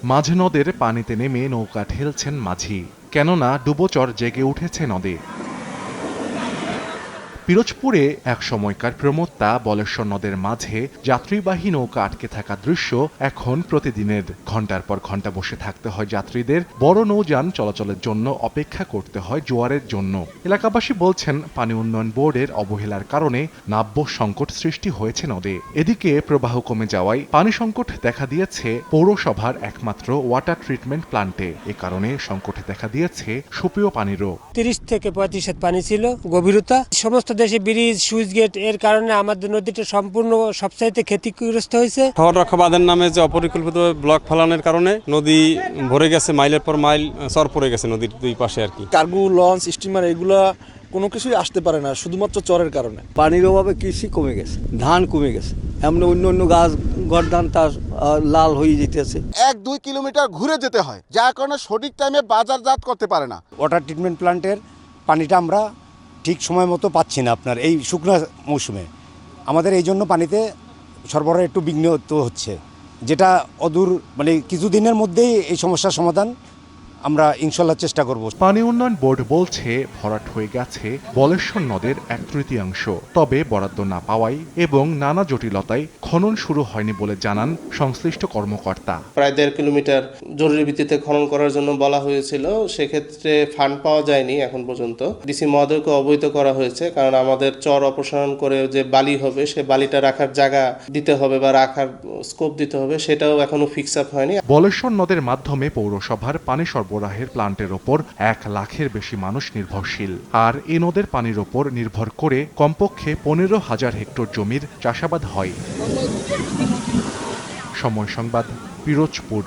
মাঝ নদের পানিতে নেমে নৌকা ঠেলছেন মাঝি, কেননা ডুবোচর জেগে উঠেছে নদে। পিরোজপুরে এক সময়কার প্রমত্তা বলেশ্বর নদের মাঝে যাত্রীবাহী নৌকা আটকে থাকা দৃশ্য এখন প্রতিদিনের। ঘণ্টার পর ঘণ্টা বসে থাকতে হয় যাত্রীদের, বড় নৌযান চলাচলের জন্য অপেক্ষা করতে হয় জোয়ারের জন্য। এলাকাবাসী বলছেন, পানি উন্নয়ন বোর্ডের অবহেলার কারণে নাব্য সংকট সৃষ্টি হয়েছে নদে। এদিকে প্রবাহ কমে যাওয়ায় পানি সংকট দেখা দিয়েছে পৌরসভার একমাত্র ওয়াটার ট্রিটমেন্ট প্ল্যান্টে। এ কারণে সংকটে দেখা দিয়েছে সুপেয় পানিরও। 30 থেকে 35 হাত পানি ছিল গভীরতা। সমস্ত দেশে ব্রিজ, সুইচ গেট এর কারণে আমাদের নদীটা সম্পূর্ণ সবচাইতে ক্ষতিগ্রস্ত হয়েছে। শহর রক্ষা বাঁধের নামে যে অপরিকল্পিত ব্লক ফেলানোর কারণে নদী ভরে গেছে, মাইলের পর মাইল চর পড়ে গেছে নদীর দুই পাশে আর কি। কার্গো লঞ্চ, স্টিমার এগুলা কোনো কিছুই আসতে পারে না, শুধুমাত্র চরের কারণে। পানির অভাবে কৃষি কমে গেছে, ধান কমে গেছে, এমনি অন্য অন্য গাছ গড় ধান তার লাল হয়ে যেতেছে। 1-2 কিলোমিটার ঘুরে যেতে হয়, যার কারণে সঠিক টাইমে বাজারজাত করতে পারে না। ওয়াটার ট্রিটমেন্ট প্ল্যান্টের পানিটা আমরা ঠিক সময় মতো পাচ্ছি না। আপনার এই শুকনো মৌসুমে আমাদের এই জন্য পানিতে সরবরাহ একটু বিঘ্ন হচ্ছে, যেটা অদূর মানে কিছুদিনের মধ্যেই এই সমস্যার সমাধান আমরা ইনশাল্লাহ চেষ্টা করব। পানি উন্নয়ন বোর্ড বলছে, ভরাট হয়ে গেছে বলেশ্বর নদের 1/3। তবে বরাদ্দ না পাওয়ায় এবং নানা জটিলতায় খনন শুরু হয়নি বলে জানান সংশ্লিষ্ট কর্মকর্তা। প্রায় 1.5 কিলোমিটার জরুরি ভিত্তিতে খনন করার জন্য বলা হয়েছিল, সেক্ষেত্রে ফান্ড পাওয়া যায়নি এখন পর্যন্ত। ডিসি মহোদয়কে অবহিত করা হয়েছে, কারণ আমাদের চর অপসারণ করে যে বালি হবে, সে বালিটা রাখার জায়গা দিতে হবে বা রাখার স্কোপ দিতে হবে, সেটাও এখনো ফিক্স আপ হয়নি। বলেশ্বর নদের মাধ্যমে পৌরসভার পানি সরবরাহের প্ল্যান্টের ওপর 1 লাখের বেশি মানুষ নির্ভরশীল। আর এ নদের পানির ওপর নির্ভর করে কমপক্ষে 15,000 হেক্টর জমির চাষাবাদ হয়। সময় সংবাদ, পিরোজপুর।